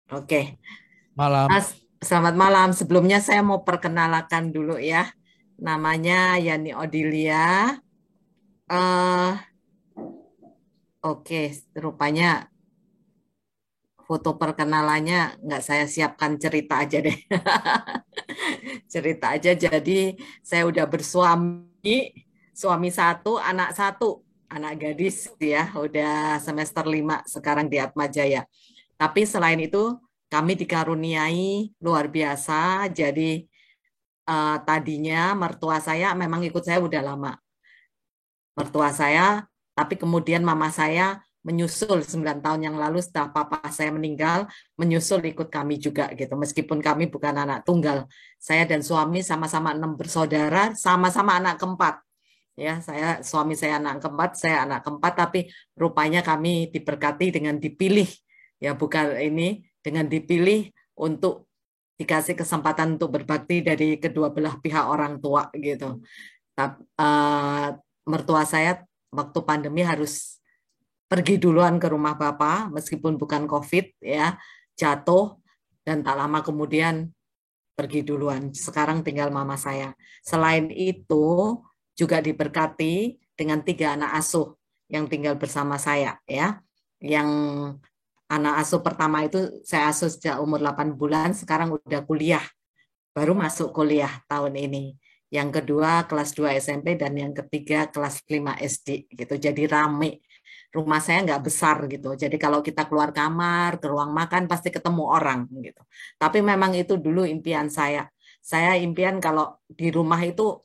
Oke. Malam. Selamat malam. Sebelumnya saya mau perkenalkan dulu ya. Namanya Yani Odilia. eh oke, rupanya foto perkenalannya nggak saya siapkan, cerita aja deh. Cerita aja. Jadi saya udah bersuami, suami satu, anak satu, anak gadis ya. Udah semester 5 sekarang di Atma Jaya. Tapi selain itu kami dikaruniai luar biasa. Jadi tadinya mertua saya memang ikut saya udah lama. Mertua saya, tapi kemudian mama saya menyusul 9 tahun yang lalu setelah papa saya meninggal, menyusul ikut kami juga gitu. Meskipun kami bukan anak tunggal. Saya dan suami sama-sama 6 bersaudara, sama-sama anak keempat. Ya, suami saya anak keempat, saya anak keempat, tapi rupanya kami diberkati dengan dipilih. Ya, bukan ini dengan dipilih untuk dikasih kesempatan untuk berbakti dari kedua belah pihak orang tua gitu. Mertua saya waktu pandemi harus pergi duluan ke rumah bapak meskipun bukan COVID ya, jatuh dan tak lama kemudian pergi duluan. Sekarang tinggal mama saya. Selain itu juga diberkati dengan 3 anak asuh yang tinggal bersama saya ya. Yang anak asuh pertama itu saya asuh sejak umur 8 bulan, sekarang udah kuliah, baru masuk kuliah tahun ini. Yang kedua kelas 2 SMP dan yang ketiga kelas 5 SD gitu. Jadi rame. Rumah saya nggak besar gitu. Jadi kalau kita keluar kamar, ke ruang makan pasti ketemu orang gitu. Tapi memang itu dulu impian saya. Saya impian kalau di rumah itu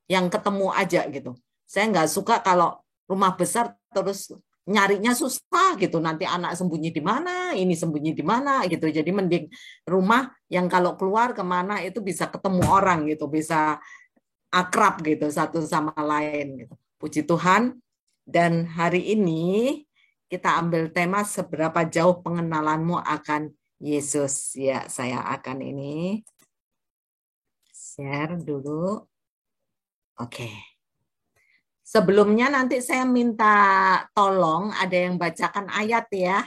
yang ketemu aja gitu. Saya nggak suka kalau rumah besar terus nyarinya susah gitu. Nanti anak sembunyi di mana, ini sembunyi di mana gitu. Jadi mending rumah yang kalau keluar kemana itu bisa ketemu orang gitu, bisa akrab gitu satu sama lain gitu. Puji Tuhan. Dan hari ini kita ambil tema seberapa jauh pengenalanmu akan Yesus. Ya, saya akan ini share dulu. Oke. Sebelumnya nanti saya minta tolong ada yang bacakan ayat ya.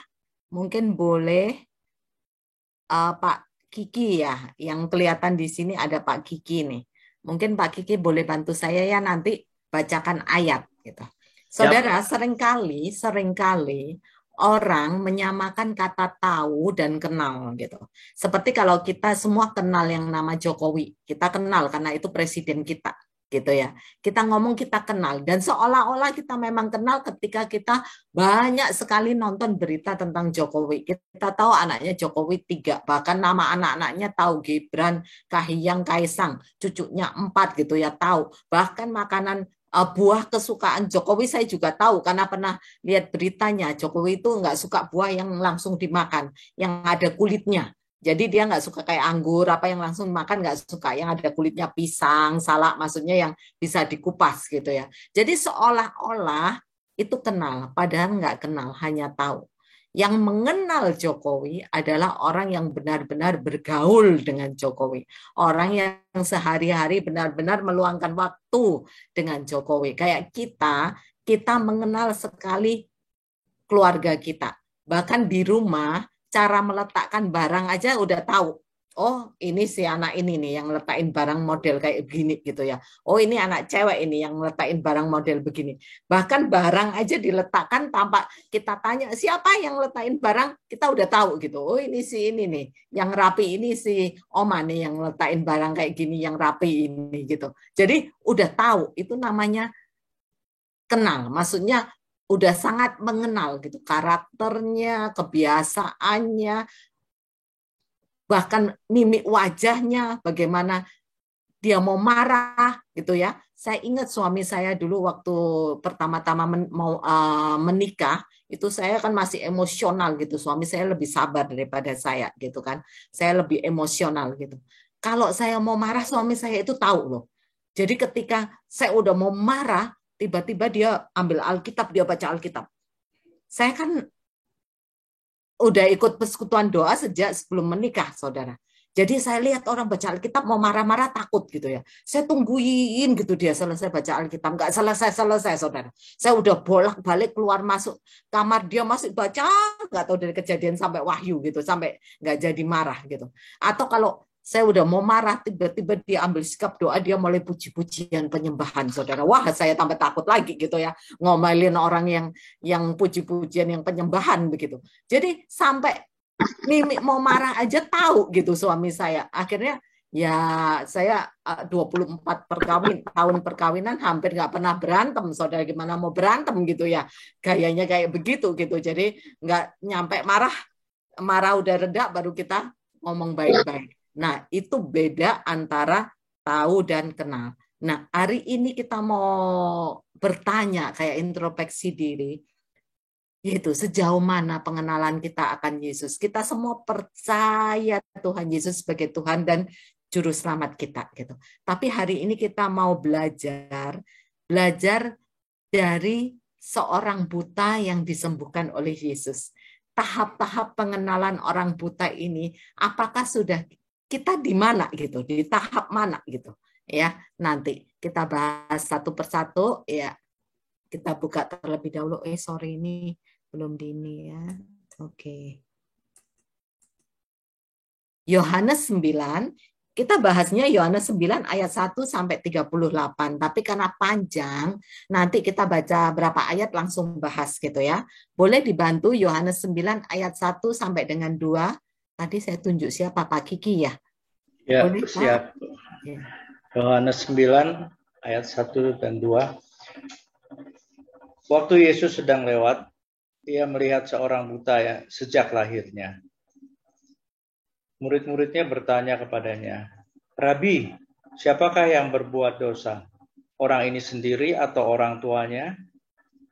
Mungkin boleh Pak Kiki ya, yang kelihatan di sini ada Pak Kiki nih. Mungkin Pak Kiki boleh bantu saya ya nanti bacakan ayat gitu. Siap. Saudara, seringkali orang menyamakan kata tahu dan kenal gitu. Seperti kalau kita semua kenal yang nama Jokowi, kita kenal karena itu presiden kita gitu ya. Kita ngomong kita kenal dan seolah-olah kita memang kenal ketika kita banyak sekali nonton berita tentang Jokowi. Kita tahu anaknya Jokowi 3, bahkan nama anak-anaknya tahu, Gibran, Kahiyang, Kaisang, cucunya 4 gitu ya tahu. Bahkan makanan buah kesukaan Jokowi saya juga tahu karena pernah lihat beritanya. Jokowi itu nggak suka buah yang langsung dimakan, yang ada kulitnya. Jadi dia nggak suka kayak anggur, apa yang langsung makan nggak suka, yang ada kulitnya, pisang, salak, maksudnya yang bisa dikupas gitu ya. Jadi seolah-olah itu kenal, padahal nggak kenal, hanya tahu. Yang mengenal Jokowi adalah orang yang benar-benar bergaul dengan Jokowi. Orang yang sehari-hari benar-benar meluangkan waktu dengan Jokowi. Kayak kita mengenal sekali keluarga kita. Bahkan di rumah, cara meletakkan barang aja udah tahu. Oh, ini si anak ini nih yang letakin barang model kayak begini gitu ya. Oh, ini anak cewek ini yang letakin barang model begini. Bahkan barang aja diletakkan tanpa kita tanya siapa yang letakin barang, kita udah tahu gitu. Oh, ini si ini nih, yang rapi ini si Oma nih yang letakin barang kayak gini, yang rapi ini gitu. Jadi udah tahu, itu namanya kenal. Maksudnya udah sangat mengenal gitu karakternya, kebiasaannya, bahkan mimik wajahnya, bagaimana dia mau marah gitu ya. Saya ingat suami saya dulu waktu pertama-tama mau menikah, itu saya kan masih emosional gitu. Suami saya lebih sabar daripada saya gitu kan. Saya lebih emosional gitu. Kalau saya mau marah, suami saya itu tahu loh. Jadi ketika saya udah mau marah, tiba-tiba dia ambil Alkitab, dia baca Alkitab. Saya kan udah ikut persekutuan doa sejak sebelum menikah, saudara. Jadi saya lihat orang baca Alkitab mau marah-marah takut gitu ya. Saya tungguin gitu dia selesai baca Alkitab. Nggak selesai-selesai, saudara. Saya udah bolak-balik keluar masuk kamar, dia masih baca, nggak tahu dari Kejadian sampai Wahyu gitu, sampai nggak jadi marah gitu. Atau kalau saya udah mau marah, tiba-tiba dia ambil sikap doa, dia mulai puji-pujian penyembahan, saudara. Wah, saya tambah takut lagi gitu ya, ngomelin orang yang puji-pujian, yang penyembahan begitu. Jadi sampai Mimi mau marah aja tahu gitu suami saya. Akhirnya ya saya 24 tahun perkawinan hampir nggak pernah berantem. Saudara, gimana mau berantem gitu ya. Gayanya kayak begitu gitu. Jadi nggak nyampe marah, marah udah reda baru kita ngomong baik-baik. Nah, itu beda antara tahu dan kenal. Nah, hari ini kita mau bertanya kayak introspeksi diri. Yaitu sejauh mana pengenalan kita akan Yesus. Kita semua percaya Tuhan Yesus sebagai Tuhan dan juru selamat kita gitu. Tapi hari ini kita mau belajar dari seorang buta yang disembuhkan oleh Yesus. Tahap-tahap pengenalan orang buta ini, apakah sudah kita di mana gitu, di tahap mana gitu ya. Nanti kita bahas satu persatu ya. Kita buka terlebih dahulu. Sorry ini belum di ini ya. Oke. Yohanes 9, kita bahasnya Yohanes 9 ayat 1 sampai 38. Tapi karena panjang, nanti kita baca berapa ayat langsung bahas gitu ya. Boleh dibantu Yohanes 9 ayat 1 sampai dengan 2. Tadi saya tunjuk siapa, Pak Kiki ya? Ya, boleh, siap. Yohanes 9 ayat 1 dan 2. Waktu Yesus sedang lewat, ia melihat seorang buta ya, sejak lahirnya. Murid-muridnya bertanya kepadanya, "Rabi, siapakah yang berbuat dosa? Orang ini sendiri atau orang tuanya?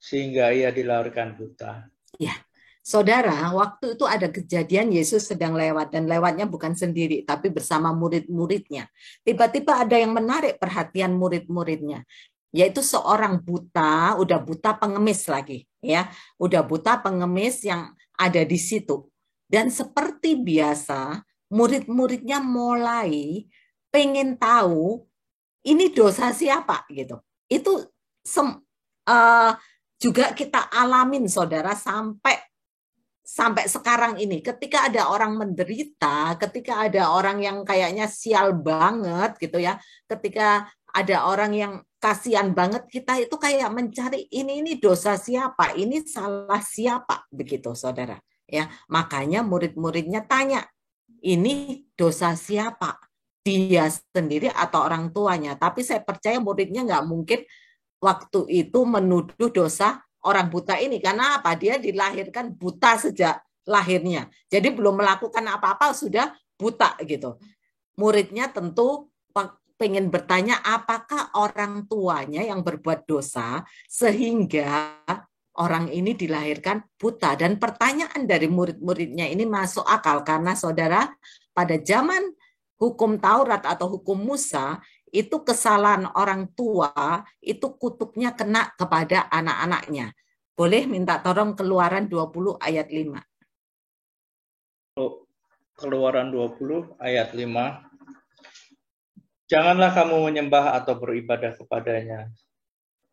Sehingga ia dilahirkan buta." Ya, saudara, waktu itu ada kejadian Yesus sedang lewat, dan lewatnya bukan sendiri, tapi bersama murid-muridnya. Tiba-tiba ada yang menarik perhatian murid-muridnya, yaitu seorang buta, udah buta pengemis lagi, ya, udah buta pengemis yang ada di situ. Dan seperti biasa, murid-muridnya mulai pengen tahu ini dosa siapa gitu. Itu juga kita alamin, saudara, sampai sekarang ini. Ketika ada orang menderita, ketika ada orang yang kayaknya sial banget gitu ya, ketika ada orang yang kasihan banget, kita itu kayak mencari ini dosa siapa, ini salah siapa, begitu saudara. Ya, makanya murid-muridnya tanya, ini dosa siapa? Dia sendiri atau orang tuanya? Tapi saya percaya muridnya nggak mungkin waktu itu menuduh dosa orang buta ini. Karena apa? Dia dilahirkan buta sejak lahirnya. Jadi belum melakukan apa-apa sudah buta gitu. Muridnya tentu pengen bertanya apakah orang tuanya yang berbuat dosa sehingga orang ini dilahirkan buta. Dan pertanyaan dari murid-muridnya ini masuk akal karena saudara, pada zaman hukum Taurat atau hukum Musa, itu kesalahan orang tua, itu kutuknya kena kepada anak-anaknya. Boleh minta tolong Keluaran 20 ayat 5. Keluaran 20 ayat 5. Janganlah kamu menyembah atau beribadah kepadanya,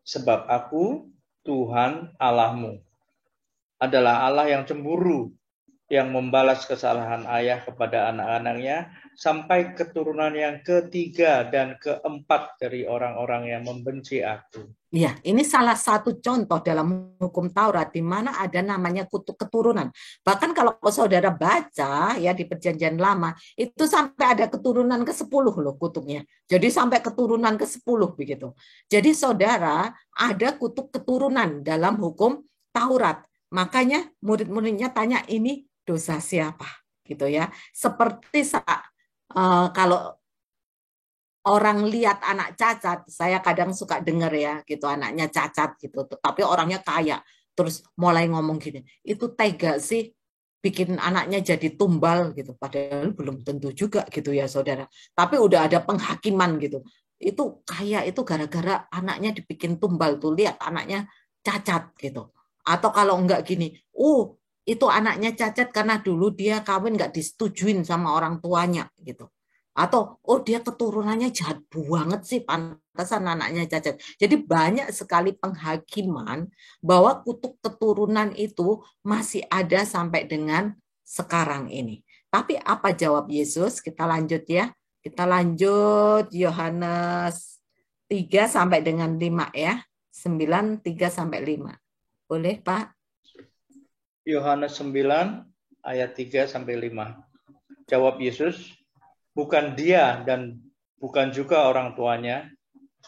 sebab aku, Tuhan Allahmu, adalah Allah yang cemburu, yang membalas kesalahan ayah kepada anak-anaknya sampai keturunan yang ketiga dan keempat dari orang-orang yang membenci aku. Ya, ini salah satu contoh dalam hukum Taurat di mana ada namanya kutuk keturunan. Bahkan kalau saudara baca ya di Perjanjian Lama, itu sampai ada keturunan ke-10 loh kutuknya. Jadi sampai keturunan ke-10 begitu. Jadi saudara, ada kutuk keturunan dalam hukum Taurat. Makanya murid-muridnya tanya ini dosa siapa gitu ya. Seperti kalau orang lihat anak cacat, saya kadang suka dengar ya gitu, anaknya cacat gitu, tapi orangnya kaya, terus mulai ngomong gini, itu tega sih bikin anaknya jadi tumbal gitu, padahal belum tentu juga gitu ya saudara. Tapi udah ada penghakiman gitu, itu kaya itu gara-gara anaknya dibikin tumbal tuh, lihat anaknya cacat gitu. Atau kalau enggak gini, itu anaknya cacat karena dulu dia kawin nggak disetujuin sama orang tuanya gitu. Atau oh dia keturunannya jahat banget sih pantasan anaknya cacat. Jadi banyak sekali penghakiman bahwa kutuk keturunan itu masih ada sampai dengan sekarang ini. Tapi apa jawab Yesus? Kita lanjut ya. Kita lanjut Yohanes 3 sampai dengan 5 ya. 9 3 sampai 5. Boleh, Pak? Yohanes 9 ayat 3 sampai 5. Jawab Yesus, bukan dia dan bukan juga orang tuanya,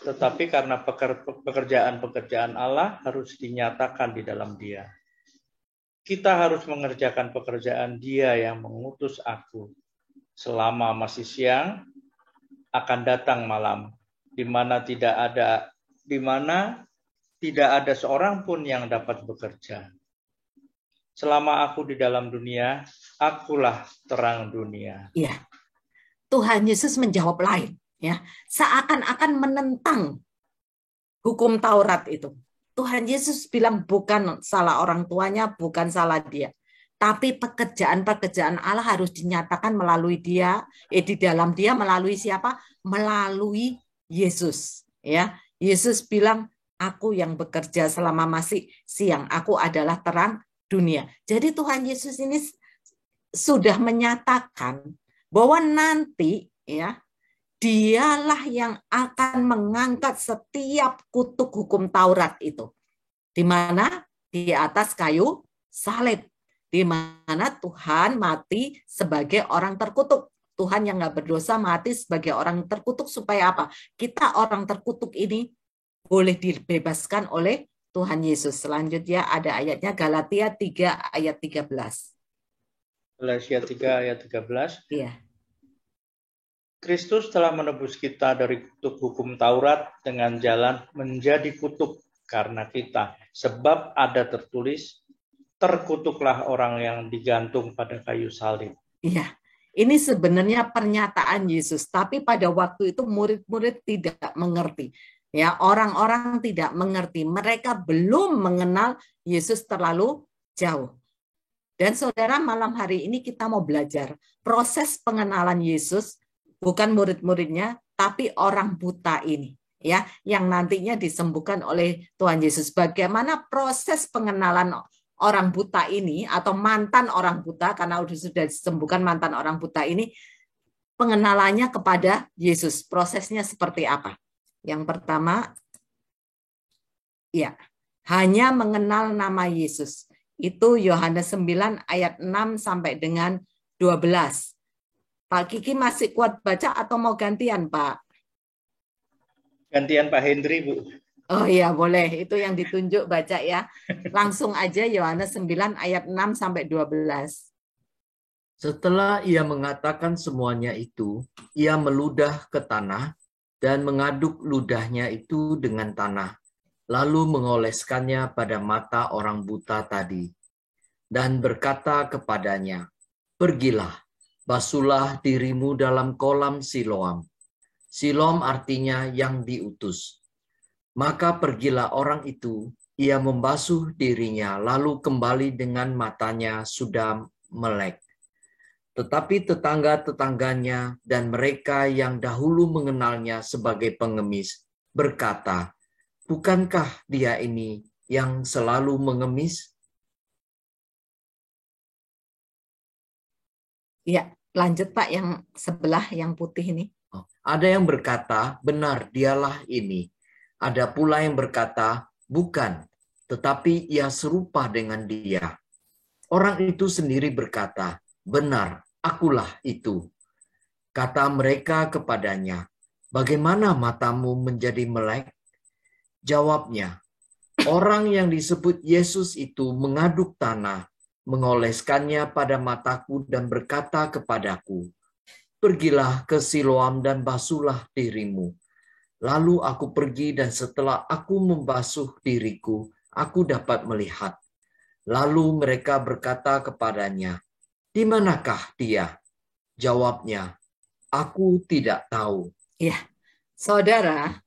tetapi karena pekerjaan-pekerjaan Allah harus dinyatakan di dalam dia. Kita harus mengerjakan pekerjaan dia yang mengutus aku. Selama masih siang, akan datang malam, di mana tidak ada seorang pun yang dapat bekerja. Selama aku di dalam dunia, akulah terang dunia. Iya. Tuhan Yesus menjawab lain, ya. Seakan-akan menentang hukum Taurat itu. Tuhan Yesus bilang bukan salah orang tuanya, bukan salah dia. Tapi pekerjaan-pekerjaan Allah harus dinyatakan melalui dia, di dalam dia melalui siapa? Melalui Yesus, ya. Yesus bilang, aku yang bekerja selama masih siang, aku adalah terang dunia. Jadi Tuhan Yesus ini sudah menyatakan bahwa nanti ya dialah yang akan mengangkat setiap kutuk hukum Taurat itu. Di mana? Di atas kayu salib. Di mana Tuhan mati sebagai orang terkutuk. Tuhan yang nggak berdosa mati sebagai orang terkutuk supaya apa? Kita orang terkutuk ini boleh dibebaskan oleh Tuhan Yesus. Selanjutnya ada ayatnya Galatia 3 ayat 13. Galatia 3 ayat 13. Iya. Kristus telah menebus kita dari kutuk hukum Taurat dengan jalan menjadi kutuk karena kita. Sebab ada tertulis, terkutuklah orang yang digantung pada kayu salib. Iya, ini sebenarnya pernyataan Yesus, tapi pada waktu itu murid-murid tidak mengerti. Ya, orang-orang tidak mengerti. Mereka belum mengenal Yesus terlalu jauh. Dan saudara, malam hari ini kita mau belajar proses pengenalan Yesus, bukan murid-muridnya, tapi orang buta ini, ya, yang nantinya disembuhkan oleh Tuhan Yesus. Bagaimana proses pengenalan orang buta ini atau mantan orang buta, karena sudah disembuhkan mantan orang buta ini, pengenalannya kepada Yesus. Prosesnya seperti apa? Yang pertama, ya, hanya mengenal nama Yesus. Itu Yohanes 9 ayat 6 sampai dengan 12. Pak Kiki masih kuat baca atau mau gantian, Pak? Gantian Pak Hendri, Bu. Oh iya, boleh. Itu yang ditunjuk baca ya. Langsung aja Yohanes 9 ayat 6 sampai 12. Setelah ia mengatakan semuanya itu, ia meludah ke tanah dan mengaduk ludahnya itu dengan tanah, lalu mengoleskannya pada mata orang buta tadi, dan berkata kepadanya, "Pergilah, basuhlah dirimu dalam kolam Siloam." Siloam artinya yang diutus. Maka pergilah orang itu, ia membasuh dirinya, lalu kembali dengan matanya sudah melek. Tetapi tetangga-tetangganya dan mereka yang dahulu mengenalnya sebagai pengemis berkata, "Bukankah dia ini yang selalu mengemis?" Ya, lanjut Pak yang sebelah yang putih ini. Ada yang berkata, "Benar, dialah ini." Ada pula yang berkata, "Bukan, tetapi ia serupa dengan dia." Orang itu sendiri berkata, "Benar, akulah itu." Kata mereka kepadanya, "Bagaimana matamu menjadi melek?" Jawabnya, "Orang yang disebut Yesus itu mengaduk tanah, mengoleskannya pada mataku dan berkata kepadaku, 'Pergilah ke Siloam dan basuhlah dirimu.' Lalu aku pergi dan setelah aku membasuh diriku, aku dapat melihat." Lalu mereka berkata kepadanya, "Di manakah dia?" Jawabnya, "Aku tidak tahu." Ya, saudara,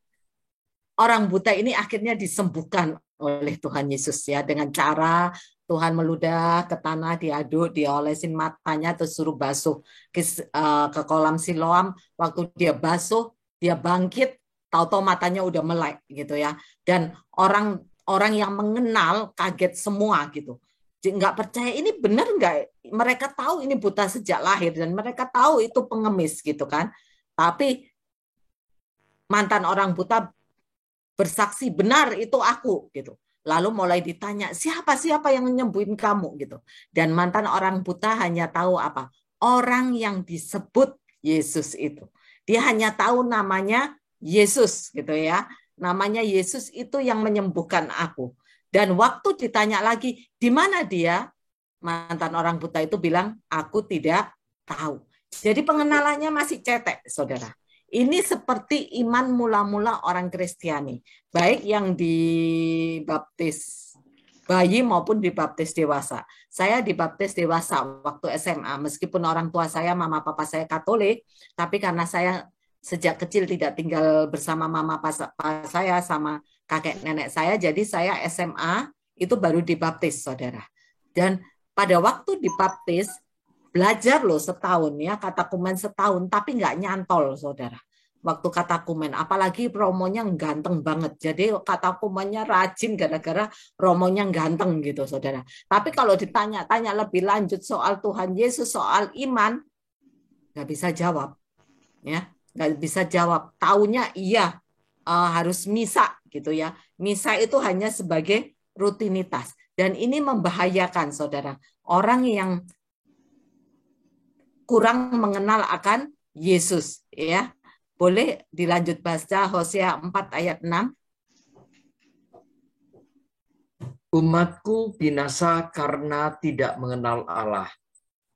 orang buta ini akhirnya disembuhkan oleh Tuhan Yesus ya dengan cara Tuhan meludah ke tanah, diaduk, diolesin matanya, terus suruh basuh ke kolam Siloam. Waktu dia basuh, dia bangkit, tahu-tahu matanya udah melek gitu ya. Dan orang yang mengenal kaget semua gitu. Nggak percaya ini benar nggak? Mereka tahu ini buta sejak lahir dan mereka tahu itu pengemis gitu kan. Tapi mantan orang buta bersaksi benar itu aku gitu. Lalu mulai ditanya siapa yang nyembuhin kamu gitu. Dan mantan orang buta hanya tahu apa? Orang yang disebut Yesus itu. Dia hanya tahu namanya Yesus gitu ya. Namanya Yesus itu yang menyembuhkan aku. Dan waktu ditanya lagi, di mana dia? Mantan orang buta itu bilang, aku tidak tahu. Jadi pengenalannya masih cetek, saudara. Ini seperti iman mula-mula orang Kristiani. Baik yang dibaptis bayi maupun dibaptis dewasa. Saya dibaptis dewasa waktu SMA. Meskipun orang tua saya, mama papa saya Katolik, tapi karena saya sejak kecil tidak tinggal bersama mama papa saya sama kakek nenek saya, jadi saya SMA itu baru dibaptis, saudara. Dan pada waktu dibaptis, belajar loh setahun ya, katakumen setahun, tapi nggak nyantol, saudara. Waktu katakumen, apalagi romonya ganteng banget. Jadi katakumennya rajin gara-gara romonya ganteng gitu, saudara. Tapi kalau ditanya-tanya lebih lanjut soal Tuhan Yesus, soal iman, nggak bisa jawab. Ya, nggak bisa jawab. Taunya iya, harus misa gitu ya. Misa itu hanya sebagai rutinitas. Dan ini membahayakan, saudara. Orang yang kurang mengenal akan Yesus, ya. Boleh dilanjut baca Hosea 4 ayat 6. Umatku binasa karena tidak mengenal Allah.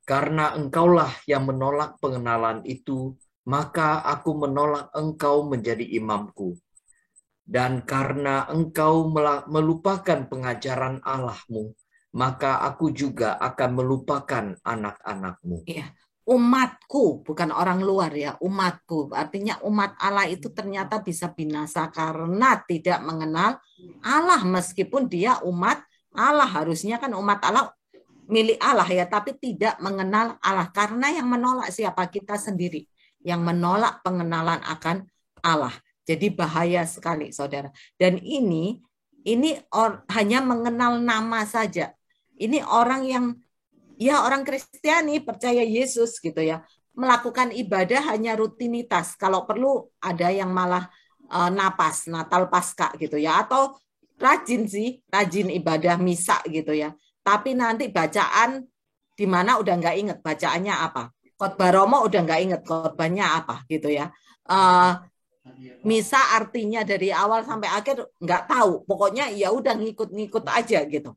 Karena engkaulah yang menolak pengenalan itu, maka aku menolak engkau menjadi imamku. Dan karena engkau melupakan pengajaran Allahmu, maka aku juga akan melupakan anak-anakmu. Iya. Umatku, bukan orang luar ya, umatku. Artinya umat Allah itu ternyata bisa binasa karena tidak mengenal Allah. Meskipun dia umat Allah, harusnya kan umat Allah milik Allah ya, tapi tidak mengenal Allah. Karena yang menolak siapa? Kita sendiri. Yang menolak pengenalan akan Allah. Jadi bahaya sekali, saudara. Dan ini hanya mengenal nama saja. Ini orang yang ya orang Kristiani percaya Yesus gitu ya, melakukan ibadah hanya rutinitas. Kalau perlu ada yang malah napas Natal Paskah gitu ya, atau rajin ibadah misa gitu ya. Tapi nanti bacaan di mana udah nggak inget bacaannya apa. Khotbah Romo udah nggak inget khotbahnya apa gitu ya. Misa artinya dari awal sampai akhir nggak tahu. Pokoknya ya udah ngikut-ngikut aja gitu.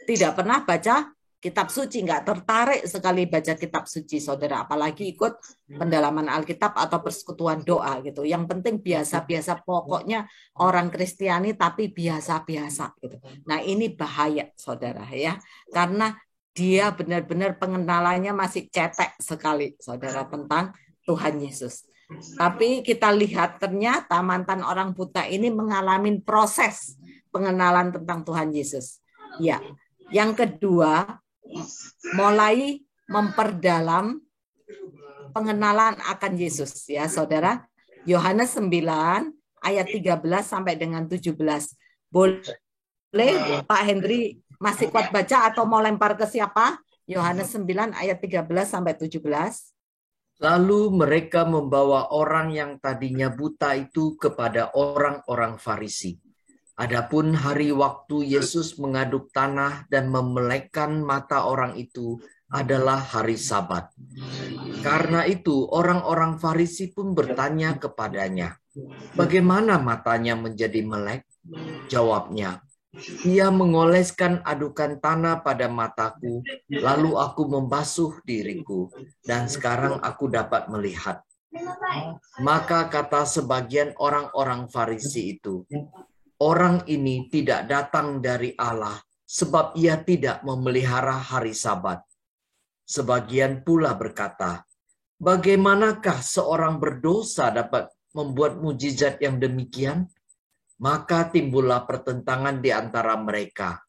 Tidak pernah baca kitab suci, nggak tertarik sekali baca kitab suci, saudara. Apalagi ikut pendalaman Alkitab atau persekutuan doa gitu. Yang penting biasa-biasa, pokoknya orang Kristiani tapi biasa-biasa gitu. Nah ini bahaya, saudara ya, karena dia benar-benar pengenalannya masih cetek sekali, saudara, tentang Tuhan Yesus. Tapi kita lihat ternyata mantan orang buta ini mengalami proses pengenalan tentang Tuhan Yesus. Ya, yang kedua, mulai memperdalam pengenalan akan Yesus ya, saudara. Yohanes 9 ayat 13 sampai dengan 17. Boleh Pak Hendri masih kuat baca atau mau lempar ke siapa? Yohanes 9 ayat 13 sampai 17. Lalu mereka membawa orang yang tadinya buta itu kepada orang-orang Farisi. Adapun hari waktu Yesus mengaduk tanah dan memelekkan mata orang itu adalah hari Sabat. Karena itu orang-orang Farisi pun bertanya kepadanya, "Bagaimana matanya menjadi melek?" Jawabnya, "Ia mengoleskan adukan tanah pada mataku, lalu aku membasuh diriku, dan sekarang aku dapat melihat." Maka kata sebagian orang-orang Farisi itu, "Orang ini tidak datang dari Allah, sebab ia tidak memelihara hari Sabat." Sebagian pula berkata, "Bagaimanakah seorang berdosa dapat membuat mujizat yang demikian?" Maka timbullah pertentangan di antara mereka.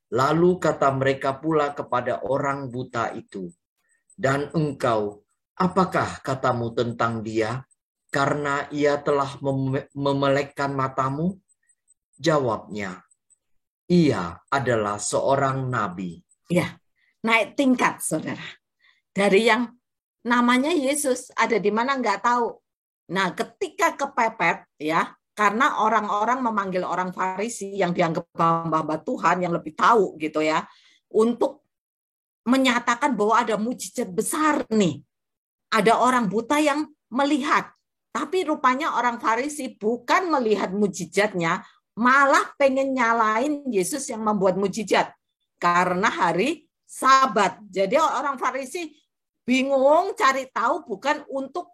Lalu kata mereka pula kepada orang buta itu, "Dan engkau, apakah katamu tentang dia? Karena ia telah memelekkan matamu?" Jawabnya, "Ia adalah seorang nabi." Ya, naik tingkat, saudara. Dari yang namanya Yesus ada di mana nggak tahu. Nah, ketika kepepet, ya, karena orang-orang memanggil orang Farisi yang dianggap hamba-hamba Tuhan yang lebih tahu gitu ya, untuk menyatakan bahwa ada mujizat besar nih. Ada orang buta yang melihat. Tapi rupanya orang Farisi bukan melihat mujizatnya, malah pengen nyalain Yesus yang membuat mujizat. Karena hari Sabat. Jadi orang Farisi bingung cari tahu bukan untuk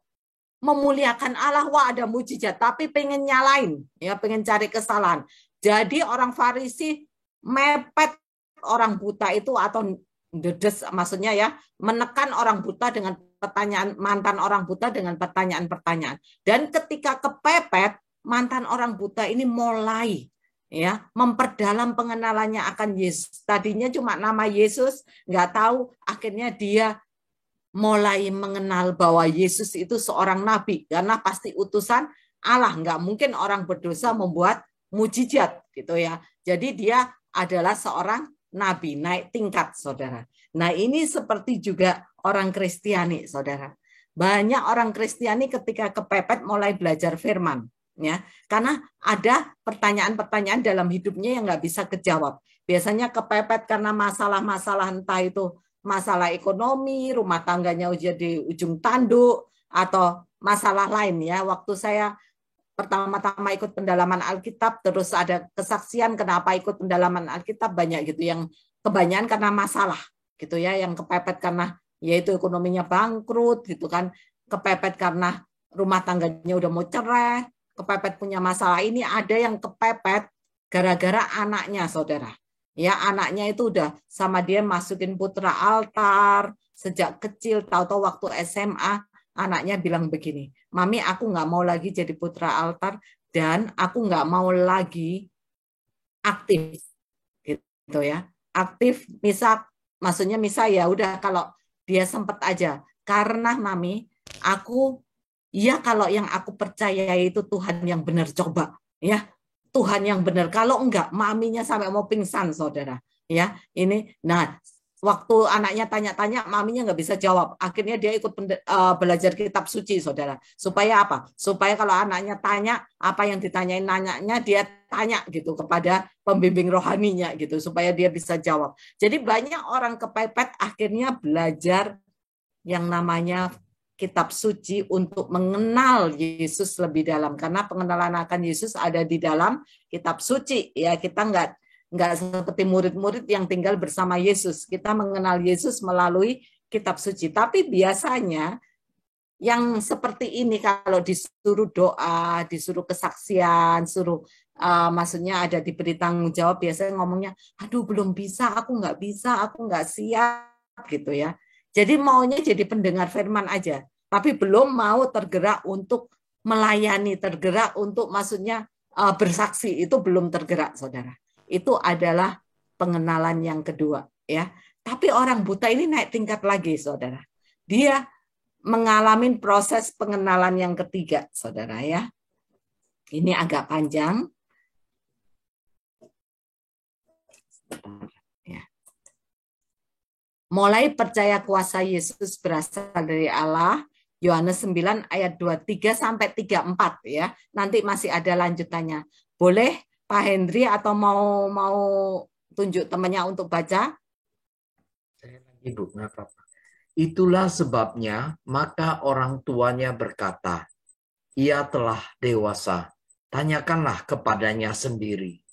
memuliakan Allah, wah ada mujizat, tapi pengen nyalain, ya pengen cari kesalahan. Jadi orang Farisi mepet orang buta itu atau dedes, maksudnya ya menekan orang buta dengan pertanyaan, mantan orang buta dengan pertanyaan-pertanyaan. Dan ketika kepepet, mantan orang buta ini mulai ya memperdalam pengenalannya akan Yesus. Tadinya cuma nama Yesus, nggak tahu, akhirnya dia mulai mengenal bahwa Yesus itu seorang nabi, karena pasti utusan Allah, nggak mungkin orang berdosa membuat mujizat gitu ya. Jadi dia adalah seorang nabi, naik tingkat, saudara. Nah, ini seperti juga orang Kristiani, saudara. Banyak orang Kristiani ketika kepepet mulai belajar firman, ya, karena ada pertanyaan-pertanyaan dalam hidupnya yang nggak bisa kejawab. Biasanya kepepet karena masalah-masalah, entah itu masalah ekonomi, rumah tangganya jadi ujung tanduk, atau masalah lain ya. Waktu saya pertama-tama ikut pendalaman Alkitab, terus ada kesaksian kenapa ikut pendalaman Alkitab, banyak gitu yang kebanyakan karena masalah gitu ya, yang kepepet karena yaitu ekonominya bangkrut gitu kan, kepepet karena rumah tangganya udah mau cerai, kepepet punya masalah ini, ada yang kepepet gara-gara anaknya, saudara. Ya, anaknya itu udah sama dia masukin putra altar sejak kecil, tahu-tahu waktu SMA anaknya bilang begini, "Mami, aku nggak mau lagi jadi putra altar dan aku nggak mau lagi aktif," gitu ya. Aktif misa, maksudnya misa ya udah kalau dia sempet aja. Karena Mami, aku ya kalau yang aku percaya itu Tuhan yang benar, coba ya. Tuhan yang benar. Kalau enggak, maminya sampai mau pingsan, saudara. Ya, ini. Nah, waktu anaknya tanya-tanya, maminya nggak bisa jawab. Akhirnya dia ikut belajar kitab suci, saudara. Supaya apa? Supaya kalau anaknya tanya, apa yang ditanyain nanyanya, dia tanya gitu kepada pembimbing rohaninya gitu, supaya dia bisa jawab. Jadi banyak orang kepepet akhirnya belajar yang namanya kitab suci untuk mengenal Yesus lebih dalam, karena pengenalan akan Yesus ada di dalam kitab suci ya. Kita nggak seperti murid-murid yang tinggal bersama Yesus, kita mengenal Yesus melalui kitab suci. Tapi biasanya yang seperti ini kalau disuruh doa, disuruh kesaksian, suruh maksudnya ada diberi tanggung jawab, biasanya ngomongnya, "Aduh belum bisa, aku nggak siap," gitu ya. Jadi maunya jadi pendengar firman aja, tapi belum mau tergerak untuk melayani, tergerak untuk maksudnya bersaksi, itu belum tergerak, saudara. Itu adalah pengenalan yang kedua, ya. Tapi orang buta ini naik tingkat lagi, saudara. Dia mengalami proses pengenalan yang ketiga, saudara ya. Ini agak panjang. Mulai percaya kuasa Yesus berasal dari Allah, Yohanes 9 ayat 23 sampai 34 ya. Nanti masih ada lanjutannya. Boleh Pak Hendri atau mau tunjuk temannya untuk baca? Saya lagi, Bu, nggak apa-apa. Itulah sebabnya maka orang tuanya berkata, "Ia telah dewasa, tanyakanlah kepadanya sendiri."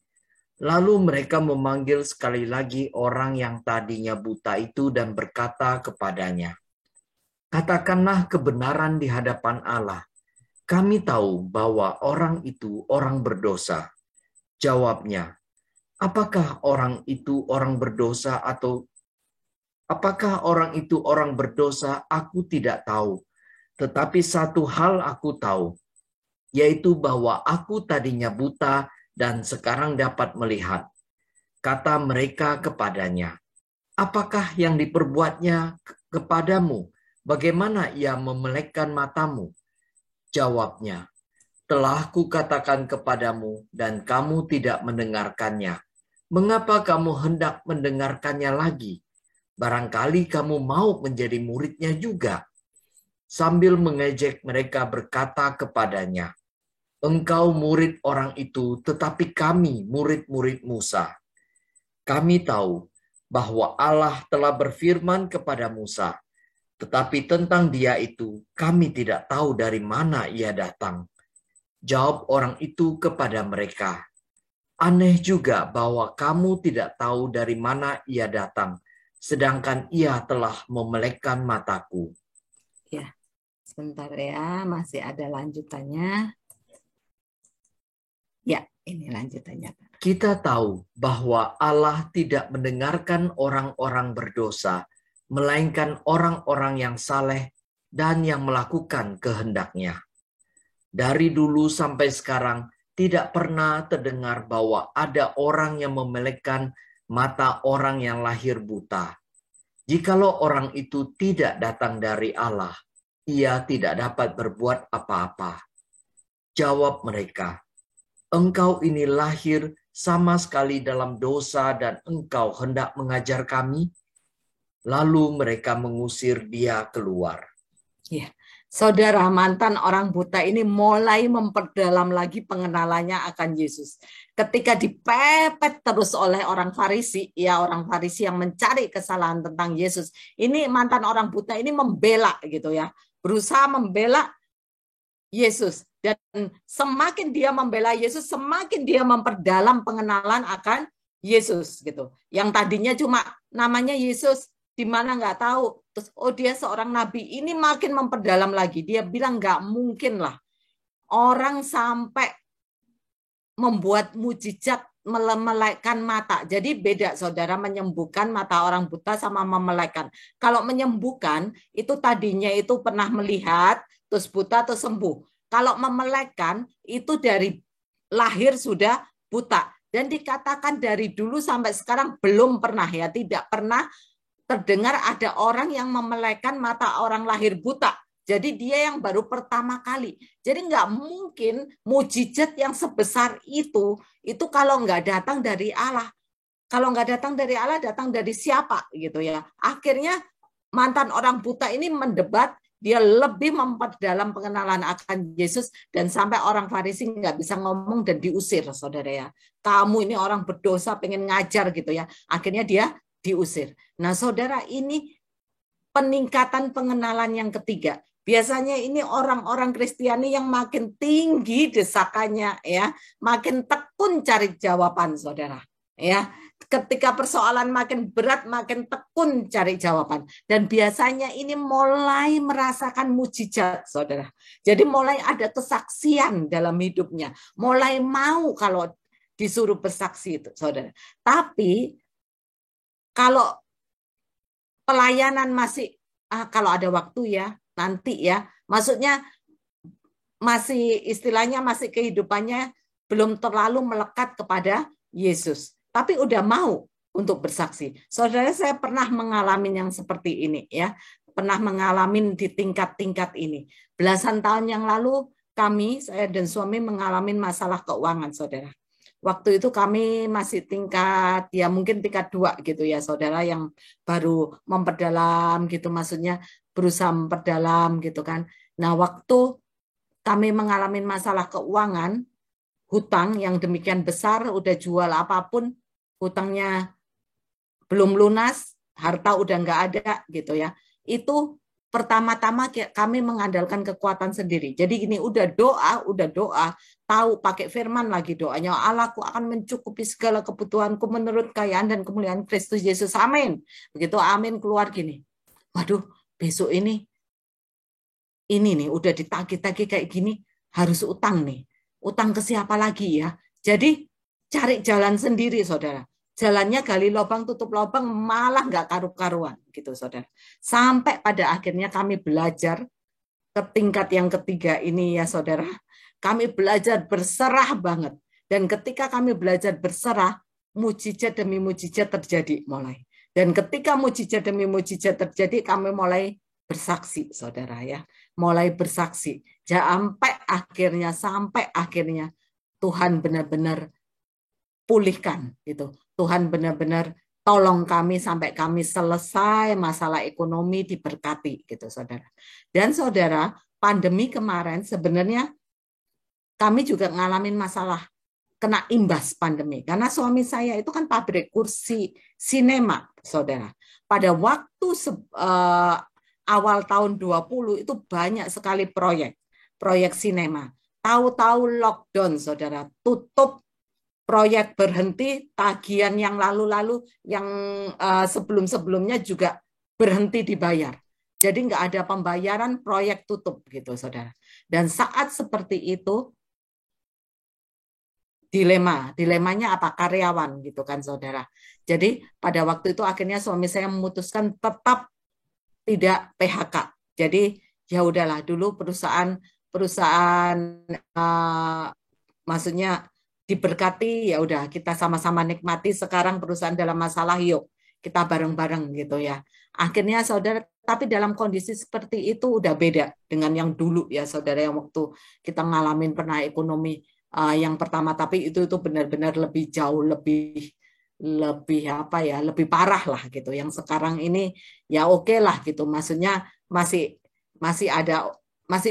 Lalu mereka memanggil sekali lagi orang yang tadinya buta itu dan berkata kepadanya, "Katakanlah kebenaran di hadapan Allah. Kami tahu bahwa orang itu orang berdosa." Jawabnya, "Apakah orang itu orang berdosa atau apakah orang itu orang berdosa? Aku tidak tahu. Tetapi satu hal aku tahu, yaitu bahwa aku tadinya buta dan sekarang dapat melihat." Kata mereka kepadanya, apakah yang diperbuatnya kepadamu? Bagaimana ia memelekkan matamu? Jawabnya, telah kukatakan kepadamu dan kamu tidak mendengarkannya. Mengapa kamu hendak mendengarkannya lagi? Barangkali kamu mau menjadi muridnya juga. Sambil mengejek mereka berkata kepadanya, engkau murid orang itu, tetapi kami murid-murid Musa. Kami tahu bahwa Allah telah berfirman kepada Musa, tetapi tentang dia itu kami tidak tahu dari mana ia datang. Jawab orang itu kepada mereka, aneh juga bahwa kamu tidak tahu dari mana ia datang, sedangkan ia telah memelekkan mataku. Ya, sebentar ya, masih ada lanjutannya. Ya, ini lanjutannya. Kita tahu bahwa Allah tidak mendengarkan orang-orang berdosa, melainkan orang-orang yang saleh dan yang melakukan kehendaknya. Dari dulu sampai sekarang, tidak pernah terdengar bahwa ada orang yang memelekkan mata orang yang lahir buta. Jikalau orang itu tidak datang dari Allah, ia tidak dapat berbuat apa-apa. Jawab mereka, engkau ini lahir sama sekali dalam dosa dan engkau hendak mengajar kami? Lalu mereka mengusir dia keluar. Ya, saudara, mantan orang buta ini mulai memperdalam lagi pengenalannya akan Yesus. Ketika dipepet terus oleh orang Farisi, ya orang Farisi yang mencari kesalahan tentang Yesus. Ini mantan orang buta ini membela gitu ya, berusaha membela Yesus. Dan semakin dia membela Yesus, semakin dia memperdalam pengenalan akan Yesus gitu. Yang tadinya cuma namanya Yesus, di mana nggak tahu. Terus oh dia seorang nabi, ini makin memperdalam lagi. Dia bilang nggak mungkin lah orang sampai membuat mujizat memelekkan mata. Jadi beda saudara, menyembuhkan mata orang buta sama memelekkan. Kalau menyembuhkan itu tadinya itu pernah melihat, terus buta terus sembuh. Kalau memelekkan itu dari lahir sudah buta. Dan dikatakan dari dulu sampai sekarang belum pernah ya, tidak pernah terdengar ada orang yang memelekkan mata orang lahir buta. Jadi dia yang baru pertama kali. Jadi nggak mungkin mujizat yang sebesar itu kalau nggak datang dari Allah. Kalau nggak datang dari Allah, datang dari siapa gitu ya. Akhirnya mantan orang buta ini mendebat, dia lebih memperdalam pengenalan akan Yesus dan sampai orang Farisi nggak bisa ngomong dan diusir, saudara ya. Kamu ini orang berdosa, pengen ngajar gitu ya. Akhirnya dia diusir. Nah, saudara, ini peningkatan pengenalan yang ketiga. Biasanya ini orang-orang Kristiani yang makin tinggi desakannya ya, makin tekun cari jawaban, saudara. Ya, ketika persoalan makin berat, makin tekun cari jawaban. Dan biasanya ini mulai merasakan mujizat, saudara. Jadi mulai ada kesaksian dalam hidupnya. Mulai mau kalau disuruh bersaksi itu, saudara. Tapi kalau pelayanan masih, kalau ada waktu ya, nanti ya. Maksudnya masih istilahnya masih kehidupannya belum terlalu melekat kepada Yesus. Tapi udah mau untuk bersaksi. Saudara, saya pernah mengalami yang seperti ini ya. Pernah mengalami di tingkat-tingkat ini. Belasan tahun yang lalu saya dan suami mengalami masalah keuangan, saudara. Waktu itu kami masih tingkat, ya mungkin tingkat 2 gitu ya, saudara, yang baru memperdalam gitu, maksudnya berusaha memperdalam gitu kan. Nah, waktu kami mengalami masalah keuangan, hutang yang demikian besar, udah jual apapun, hutangnya belum lunas, harta udah nggak ada gitu ya. Itu pertama-tama kami mengandalkan kekuatan sendiri. Jadi gini, udah doa, tahu pakai firman lagi doanya, Allahku akan mencukupi segala kebutuhanku menurut kekayaan dan kemuliaan Kristus Yesus. Amin. Begitu amin keluar gini. Waduh, besok ini nih udah ditagih-tagih kayak gini, harus utang nih. Utang ke siapa lagi ya? Jadi cari jalan sendiri, saudara. Jalannya gali lubang, tutup lubang, malah nggak karu-karuan gitu, saudara. Sampai pada akhirnya kami belajar ke tingkat yang ketiga ini ya, saudara. Kami belajar berserah banget. Dan ketika kami belajar berserah, mujizat demi mujizat terjadi mulai. Dan ketika mujizat demi mujizat terjadi, kami mulai bersaksi, saudara ya. Mulai bersaksi. Sampai akhirnya Tuhan benar-benar pulihkan gitu. Tuhan benar-benar tolong kami sampai kami selesai masalah ekonomi, diberkati gitu, saudara. Dan saudara, pandemi kemarin sebenarnya kami juga ngalamin masalah, kena imbas pandemi. Karena suami saya itu kan pabrik kursi sinema, saudara. Pada waktu awal tahun 20 itu banyak sekali proyek sinema. Tahu-tahu lockdown, saudara. Tutup, proyek berhenti, tagihan yang lalu-lalu, yang sebelum-sebelumnya juga berhenti dibayar. Jadi nggak ada pembayaran, proyek tutup gitu, saudara. Dan saat seperti itu, dilemanya apa? Karyawan gitu kan, saudara. Jadi pada waktu itu akhirnya suami saya memutuskan tetap tidak PHK. Jadi ya udahlah, dulu perusahaan maksudnya diberkati, ya udah kita sama-sama nikmati. Sekarang perusahaan dalam masalah, yuk kita bareng-bareng gitu ya. Akhirnya saudara, tapi dalam kondisi seperti itu udah beda dengan yang dulu ya, saudara, yang waktu kita ngalamin pernah ekonomi yang pertama, tapi itu benar-benar lebih jauh, lebih apa ya, lebih parah lah gitu. Yang sekarang ini ya oke lah gitu, maksudnya masih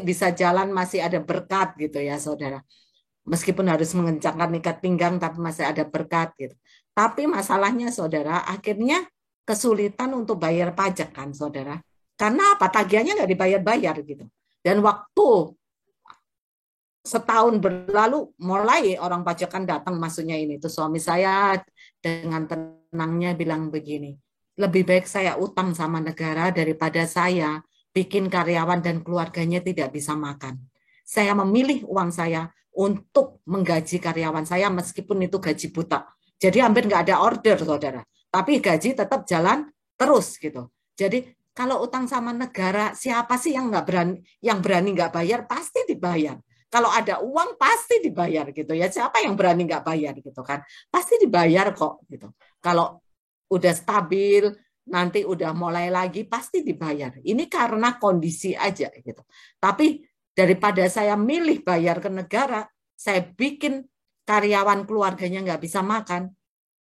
bisa jalan, masih ada berkat gitu ya, saudara. Meskipun harus mengencangkan ikat pinggang, tapi masih ada berkat gitu. Tapi masalahnya, saudara, akhirnya kesulitan untuk bayar pajak kan, saudara. Karena apa? Tagihannya nggak dibayar-bayar gitu. Dan waktu setahun berlalu, mulai orang pajak kan datang, maksudnya ini tuh suami saya dengan tenangnya bilang begini, lebih baik saya utang sama negara daripada saya bikin karyawan dan keluarganya tidak bisa makan. Saya memilih uang saya untuk menggaji karyawan saya meskipun itu gaji buta. Jadi hampir nggak ada order, saudara. Tapi gaji tetap jalan terus gitu. Jadi kalau utang sama negara, siapa sih yang berani nggak bayar? Pasti dibayar. Kalau ada uang pasti dibayar gitu ya. Siapa yang berani nggak bayar gitu kan? Pasti dibayar kok gitu. Kalau udah stabil, nanti udah mulai lagi pasti dibayar. Ini karena kondisi aja gitu. Tapi daripada saya milih bayar ke negara, saya bikin karyawan keluarganya nggak bisa makan.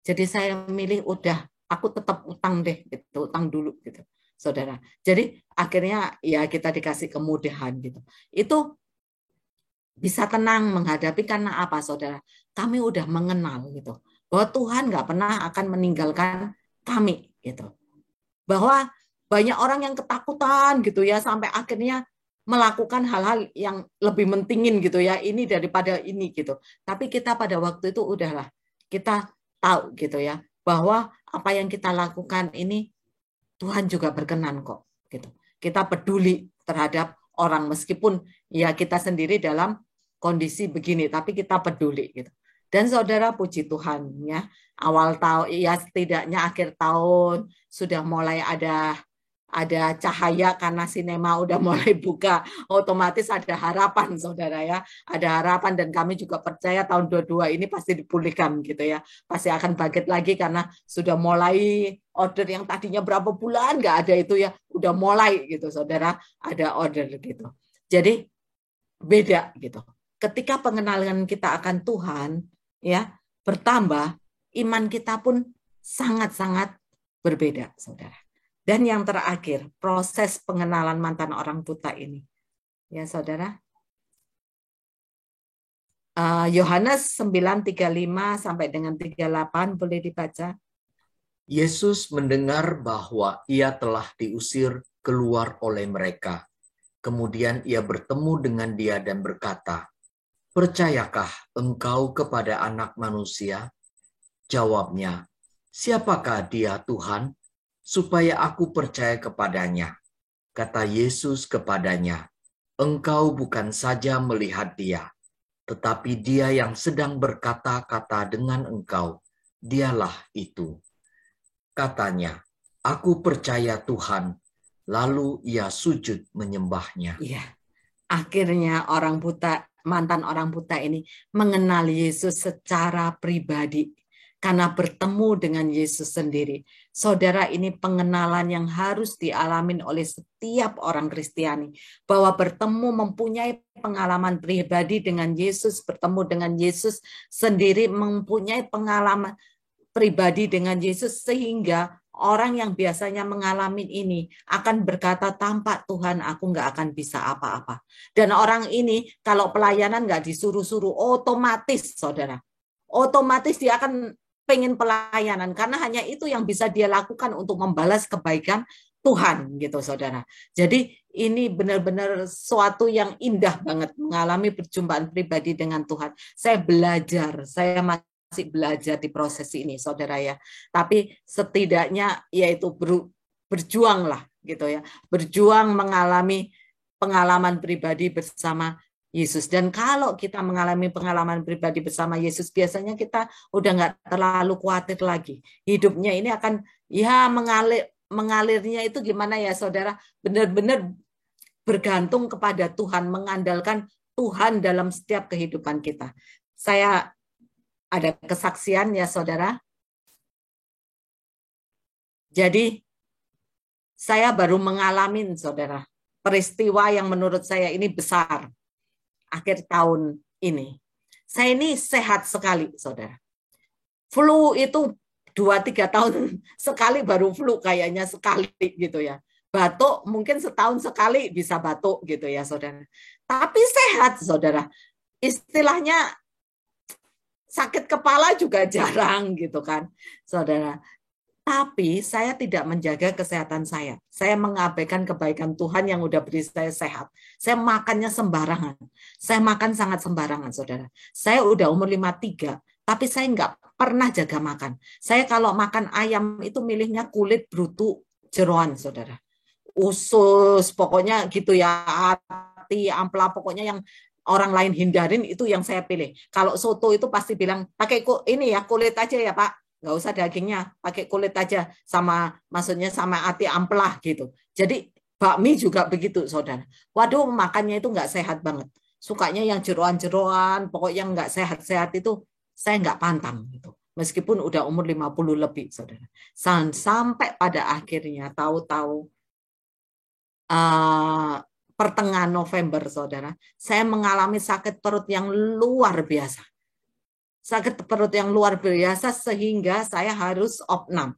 Jadi saya milih udah, aku tetap utang deh gitu, utang dulu gitu, saudara. Jadi akhirnya ya kita dikasih kemudahan gitu. Itu bisa tenang menghadapi karena apa, saudara? Kami udah mengenal gitu bahwa Tuhan nggak pernah akan meninggalkan kami gitu. Bahwa banyak orang yang ketakutan gitu ya, sampai akhirnya melakukan hal-hal yang lebih mentingin gitu ya, ini daripada ini gitu. Tapi kita pada waktu itu udahlah, kita tahu gitu ya bahwa apa yang kita lakukan ini Tuhan juga berkenan kok gitu. Kita peduli terhadap orang meskipun ya kita sendiri dalam kondisi begini, tapi kita peduli gitu. Dan saudara, puji Tuhan ya, awal tahun ya setidaknya akhir tahun sudah mulai ada cahaya karena sinema udah mulai buka, otomatis ada harapan, saudara ya. Ada harapan dan kami juga percaya tahun 22 ini pasti dipulihkan gitu ya. Pasti akan bangkit lagi karena sudah mulai order yang tadinya berapa bulan nggak ada itu ya, udah mulai gitu, saudara, ada order gitu. Jadi beda gitu. Ketika pengenalan kita akan Tuhan ya bertambah, iman kita pun sangat-sangat berbeda, saudara. Dan yang terakhir, proses pengenalan mantan orang buta ini. Ya, saudara. Yohanes 9:35 sampai dengan 38 boleh dibaca. Yesus mendengar bahwa ia telah diusir keluar oleh mereka. Kemudian ia bertemu dengan dia dan berkata, "Percayakah engkau kepada Anak Manusia?" Jawabnya, "Siapakah dia, Tuhan? Supaya aku percaya kepadanya." Kata Yesus kepadanya, "Engkau bukan saja melihat dia, tetapi dia yang sedang berkata-kata dengan engkau, dialah itu." Katanya, "Aku percaya Tuhan." Lalu ia sujud menyembahnya. Iya. Akhirnya mantan orang buta ini mengenal Yesus secara pribadi. karena bertemu dengan Yesus sendiri. Saudara, ini pengenalan yang harus dialamin oleh setiap orang Kristiani, bahwa bertemu mempunyai pengalaman pribadi dengan Yesus, bertemu dengan Yesus sendiri, mempunyai pengalaman pribadi dengan Yesus, sehingga orang yang biasanya mengalami ini akan berkata, tanpa Tuhan aku nggak akan bisa apa-apa. Dan orang ini kalau pelayanan nggak disuruh-suruh, otomatis saudara, otomatis dia akan pengen pelayanan, karena hanya itu yang bisa dia lakukan untuk membalas kebaikan Tuhan gitu saudara. Jadi ini benar-benar suatu yang indah banget mengalami perjumpaan pribadi dengan Tuhan. Saya belajar, saya masih belajar di proses ini saudara ya. Tapi setidaknya yaitu berjuanglah gitu ya. Berjuang mengalami pengalaman pribadi bersama Yesus. Dan kalau kita mengalami pengalaman pribadi bersama Yesus, biasanya kita udah nggak terlalu khawatir lagi. Hidupnya ini akan ya mengalirnya itu gimana ya saudara? Benar-benar bergantung kepada Tuhan, mengandalkan Tuhan dalam setiap kehidupan kita. Saya ada kesaksian ya saudara. Jadi saya baru mengalami saudara peristiwa yang menurut saya ini besar. Akhir tahun ini. Saya ini sehat sekali, saudara. Flu itu 2-3 tahun sekali baru flu kayaknya sekali gitu ya. Batuk mungkin setahun sekali bisa batuk gitu ya, saudara. Tapi sehat, saudara. Istilahnya sakit kepala juga jarang gitu kan, saudara. Tapi saya tidak menjaga kesehatan saya. Saya mengabaikan kebaikan Tuhan yang udah beri saya sehat. Saya makannya sembarangan. Saya makan sangat sembarangan, saudara. Saya udah umur 53, tapi saya nggak pernah jaga makan. Saya kalau makan ayam itu milihnya kulit brutu jeroan, saudara. Usus, pokoknya gitu ya. Hati, ampela, pokoknya yang orang lain hindarin itu yang saya pilih. Kalau soto itu pasti bilang, pakai ini ya kulit aja ya Pak. Nggak usah dagingnya, pakai kulit aja, sama maksudnya sama hati ampela gitu. Jadi bakmi juga begitu saudara. Waduh, makannya itu nggak sehat banget. Sukanya yang jeroan-jeroan, pokoknya nggak sehat-sehat itu saya nggak pantang gitu. Meskipun udah umur 50 lebih saudara. Sampai pada akhirnya tahu-tahu pertengahan November saudara, saya mengalami sakit perut yang luar biasa. Sakit perut yang luar biasa sehingga saya harus opnam.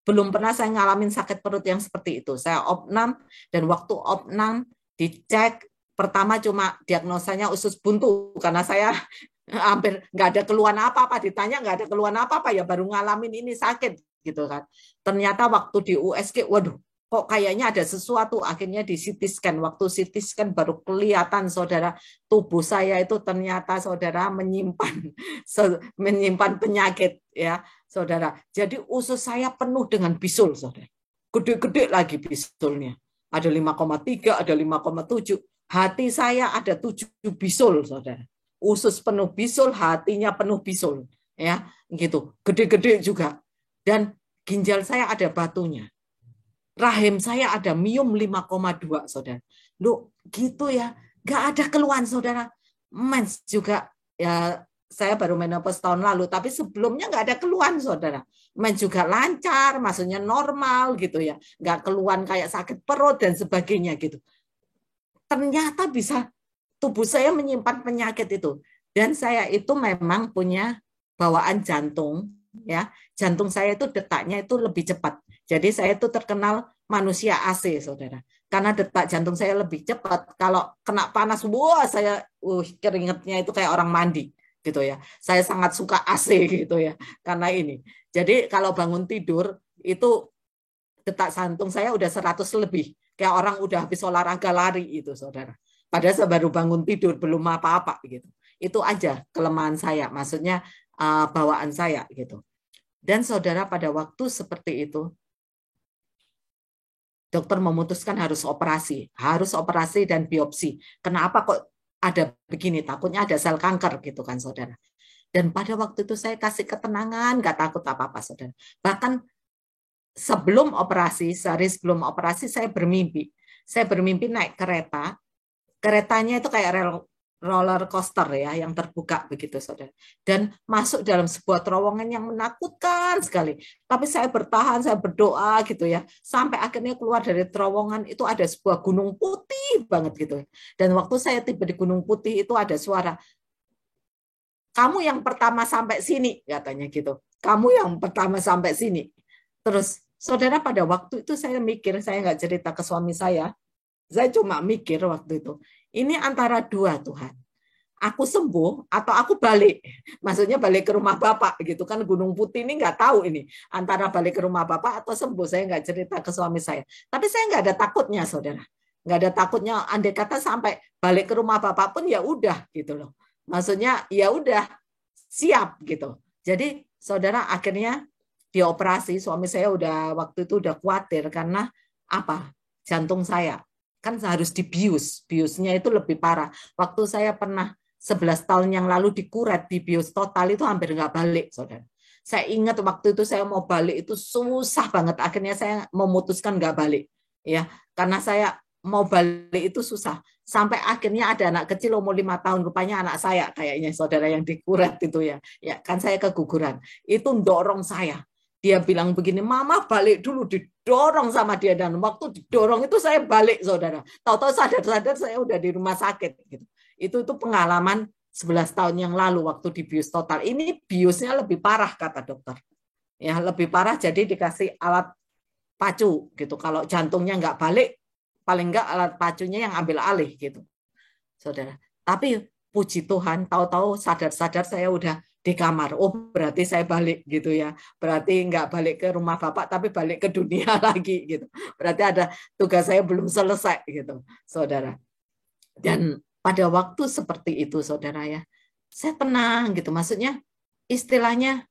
Belum pernah saya ngalamin sakit perut yang seperti itu. Saya opnam dan waktu opnam dicek pertama cuma diagnosanya usus buntu karena saya hampir nggak ada keluhan apa-apa. Ditanya nggak ada keluhan apa-apa ya baru ngalamin ini sakit gitu kan. Ternyata waktu di USG, waduh kok kayaknya ada sesuatu, akhirnya di CT scan. Waktu CT scan baru kelihatan saudara, tubuh saya itu ternyata saudara menyimpan penyakit ya saudara. Jadi usus saya penuh dengan bisul saudara. Gede-gede lagi bisulnya. Ada 5,3, ada 5,7. Hati saya ada 7 bisul saudara. Usus penuh bisul, hatinya penuh bisul ya, gitu. Gede-gede juga. Dan ginjal saya ada batunya. Rahim saya ada miom 5,2 saudara. Loh gitu ya, nggak ada keluhan saudara. Mens juga ya, saya baru menopause tahun lalu, tapi sebelumnya nggak ada keluhan saudara. Mens juga lancar, maksudnya normal gitu ya, nggak keluhan kayak sakit perut dan sebagainya gitu. Ternyata bisa tubuh saya menyimpan penyakit itu, dan saya itu memang punya bawaan jantung ya. Jantung saya itu detaknya itu lebih cepat. Jadi saya itu terkenal manusia AC, saudara. Karena detak jantung saya lebih cepat. Kalau kena panas, wah saya keringetnya itu kayak orang mandi, gitu ya. Saya sangat suka AC gitu ya, karena ini. Jadi kalau bangun tidur itu detak jantung saya udah 100 lebih, kayak orang udah habis olahraga lari itu, saudara. Padahal saya baru bangun tidur, belum apa-apa gitu. Itu aja kelemahan saya, maksudnya bawaan saya gitu. Dan saudara, pada waktu seperti itu, dokter memutuskan harus operasi dan biopsi. Kenapa kok ada begini? Takutnya ada sel kanker gitu kan, saudara. Dan pada waktu itu saya kasih ketenangan, nggak takut apa-apa, saudara. Bahkan sebelum operasi, sehari sebelum operasi, saya bermimpi. Saya bermimpi naik kereta. Keretanya itu kayak roller coaster ya, yang terbuka begitu saudara. Dan masuk dalam sebuah terowongan yang menakutkan sekali. Tapi saya bertahan, saya berdoa gitu ya. Sampai akhirnya keluar dari terowongan itu ada sebuah gunung putih banget gitu. Dan waktu saya tiba di gunung putih itu ada suara, kamu yang pertama sampai sini, katanya gitu. Kamu yang pertama sampai sini. Terus saudara pada waktu itu saya mikir, saya nggak cerita ke suami saya cuma mikir waktu itu, ini antara dua Tuhan. Aku sembuh atau aku balik. Maksudnya balik ke rumah Bapak gitu kan, Gunung Putih ini nggak tahu ini antara balik ke rumah Bapak atau sembuh. Saya nggak cerita ke suami saya. Tapi saya nggak ada takutnya saudara. Nggak ada takutnya, andai kata sampai balik ke rumah Bapak pun ya udah gitu loh. Maksudnya ya udah siap gitu. Jadi saudara akhirnya dioperasi, suami saya udah waktu itu udah khawatir karena apa? Jantung saya kan harus dibius. Biusnya itu lebih parah. Waktu saya pernah 11 tahun yang lalu dikuret, dibius total itu hampir nggak balik, saudara. Saya ingat waktu itu saya mau balik itu susah banget. Akhirnya saya memutuskan nggak balik, ya, karena saya mau balik itu susah. Sampai akhirnya ada anak kecil umur 5 tahun, rupanya anak saya kayaknya saudara yang dikuret itu ya. Ya kan saya keguguran. Itu dorong saya. Dia bilang begini, mama balik dulu, didorong sama dia. Dan waktu didorong itu saya balik, saudara. Tahu-tahu sadar-sadar saya udah di rumah sakit. Gitu. Itu pengalaman 11 tahun yang lalu waktu di bius total. Ini biusnya lebih parah, kata dokter. Ya, lebih parah, jadi dikasih alat pacu. Gitu. Kalau jantungnya nggak balik, paling nggak alat pacunya yang ambil alih. Gitu, saudara. Tapi puji Tuhan, tahu-tahu sadar-sadar saya udah di kamar. Oh, berarti saya balik gitu ya. Berarti nggak balik ke rumah Bapak, tapi balik ke dunia lagi gitu. Berarti ada tugas saya belum selesai gitu, saudara. Dan pada waktu seperti itu, saudara ya, saya tenang gitu. Maksudnya istilahnya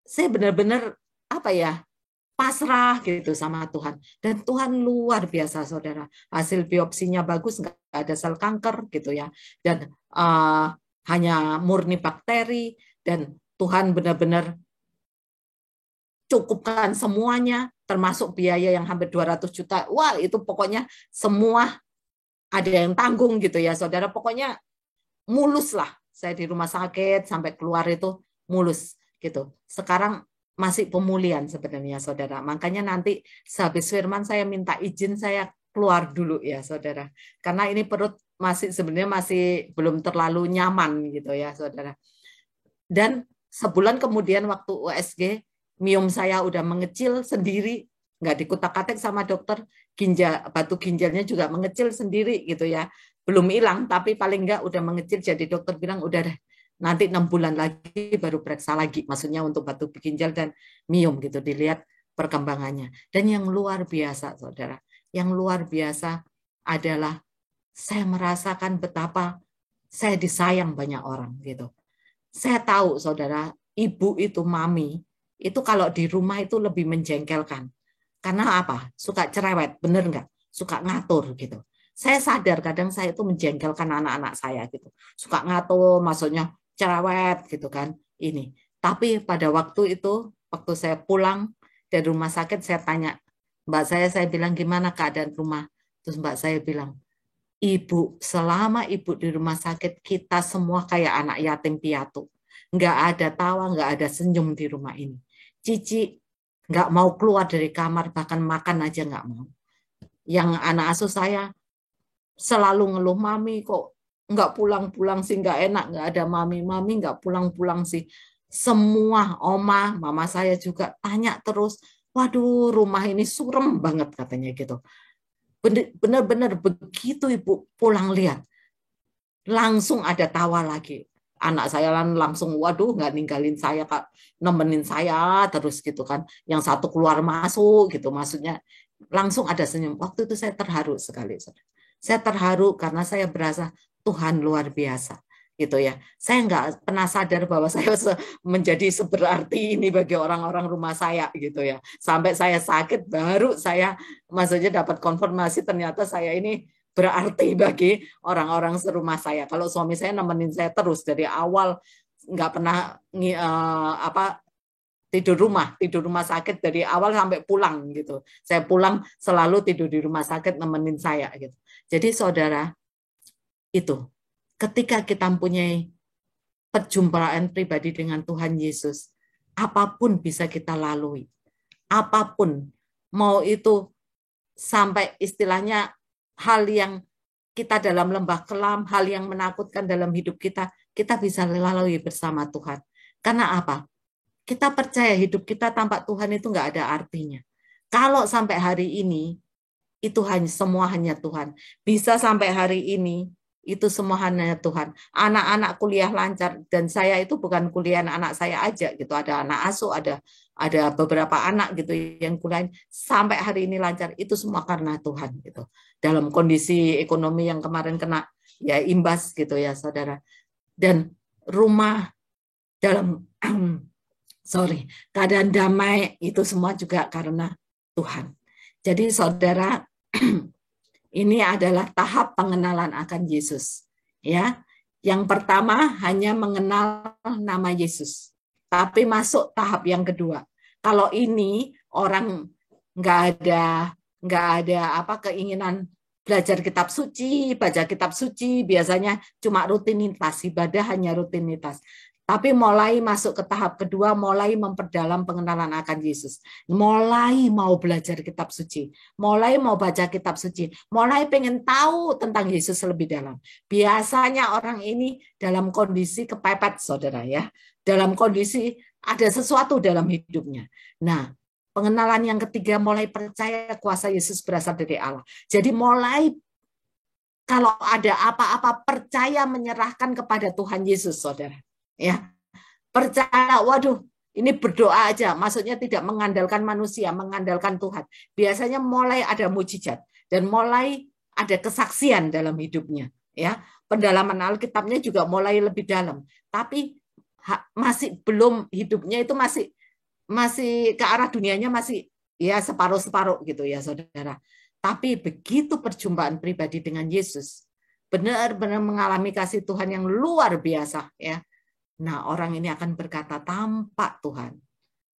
saya benar-benar apa ya, pasrah gitu sama Tuhan. Dan Tuhan luar biasa, saudara. Hasil biopsinya bagus, nggak ada sel kanker gitu ya. Dan hanya murni bakteri, dan Tuhan benar-benar cukupkan semuanya, termasuk biaya yang hampir 200 juta. Wah, itu pokoknya semua ada yang tanggung gitu ya, saudara. Pokoknya mulus lah. Saya di rumah sakit sampai keluar itu mulus gitu. Sekarang masih pemulihan sebenarnya, saudara. Makanya nanti sehabis firman saya minta izin saya keluar dulu ya, saudara. Karena ini perut sebenarnya masih belum terlalu nyaman gitu ya, saudara. Dan sebulan kemudian waktu USG, miom saya udah mengecil sendiri, nggak dikutak-katik sama dokter, batu ginjalnya juga mengecil sendiri gitu ya. Belum hilang, tapi paling nggak udah mengecil, jadi dokter bilang udah deh, nanti 6 bulan lagi baru periksa lagi, maksudnya untuk batu ginjal dan miom gitu, dilihat perkembangannya. Dan yang luar biasa, saudara, yang luar biasa adalah saya merasakan betapa saya disayang banyak orang gitu. Saya tahu, saudara, ibu itu, mami, itu kalau di rumah itu lebih menjengkelkan. Karena apa? Suka cerewet, bener nggak? Suka ngatur gitu. Saya sadar kadang saya itu menjengkelkan anak-anak saya gitu. Suka ngatur, maksudnya cerewet gitu kan. Ini. Tapi pada waktu itu, waktu saya pulang dari rumah sakit, saya tanya, mbak saya bilang gimana keadaan rumah? Terus mbak saya bilang, Ibu, selama ibu di rumah sakit, kita semua kayak anak yatim piatu. Nggak ada tawa, nggak ada senyum di rumah ini. Cici nggak mau keluar dari kamar, bahkan makan aja nggak mau. Yang anak asuh saya selalu ngeluh, mami kok nggak pulang-pulang sih, nggak enak, nggak ada mami nggak pulang-pulang sih. Semua oma, mama saya juga tanya terus, waduh rumah ini surem banget katanya gitu. Benar-benar begitu ibu pulang lihat, langsung ada tawa lagi. Anak saya langsung, waduh nggak ninggalin saya, Kak, nemenin saya terus gitu kan. Yang satu keluar masuk gitu, maksudnya langsung ada senyum. Waktu itu saya terharu sekali. Saya terharu karena saya berasa Tuhan luar biasa gitu ya. Saya nggak pernah sadar bahwa saya menjadi seberarti ini bagi orang-orang rumah saya gitu ya. Sampai saya sakit baru saya maksudnya dapat konfirmasi ternyata saya ini berarti bagi orang-orang serumah saya. Kalau suami saya nemenin saya terus dari awal, nggak pernah tidur rumah sakit dari awal sampai pulang gitu. Saya pulang selalu tidur di rumah sakit nemenin saya gitu. Jadi saudara, itu ketika kita mempunyai perjumpaan pribadi dengan Tuhan Yesus, apapun bisa kita lalui. Apapun, mau itu sampai istilahnya hal yang kita dalam lembah kelam, hal yang menakutkan dalam hidup kita bisa lalui bersama Tuhan. Karena apa? Kita percaya hidup kita tanpa Tuhan itu nggak ada artinya. Kalau sampai hari ini, itu semua hanya Tuhan. Bisa sampai hari ini, itu semua hanya Tuhan. Anak-anak kuliah lancar, dan saya itu bukan kuliah anak saya aja gitu. Ada anak asuh, ada beberapa anak gitu yang kuliah sampai hari ini lancar. Itu semua karena Tuhan gitu. Dalam kondisi ekonomi yang kemarin kena ya imbas gitu ya saudara. Dan rumah dalam keadaan damai itu semua juga karena Tuhan. Jadi saudara, ini adalah tahap pengenalan akan Yesus. Ya, yang pertama hanya mengenal nama Yesus, tapi masuk tahap yang kedua. Kalau ini orang nggak ada keinginan belajar kitab suci, baca kitab suci, biasanya cuma rutinitas, ibadah hanya rutinitas. Tapi mulai masuk ke tahap kedua, mulai memperdalam pengenalan akan Yesus. Mulai mau belajar kitab suci, mulai mau baca kitab suci, mulai pengen tahu tentang Yesus lebih dalam. Biasanya orang ini dalam kondisi kepepet, saudara ya. Dalam kondisi ada sesuatu dalam hidupnya. Nah, pengenalan yang ketiga mulai percaya kuasa Yesus berasal dari Allah. Jadi mulai kalau ada apa-apa percaya menyerahkan kepada Tuhan Yesus, saudara. Ya, percaya, waduh, ini berdoa aja, maksudnya tidak mengandalkan manusia, mengandalkan Tuhan. Biasanya mulai ada mujizat dan mulai ada kesaksian dalam hidupnya. Ya, pendalaman Alkitabnya juga mulai lebih dalam. Tapi masih belum hidupnya itu masih ke arah dunianya masih ya separuh-separuh gitu ya saudara. Tapi begitu perjumpaan pribadi dengan Yesus, benar-benar mengalami kasih Tuhan yang luar biasa ya. Nah, orang ini akan berkata, tanpa Tuhan,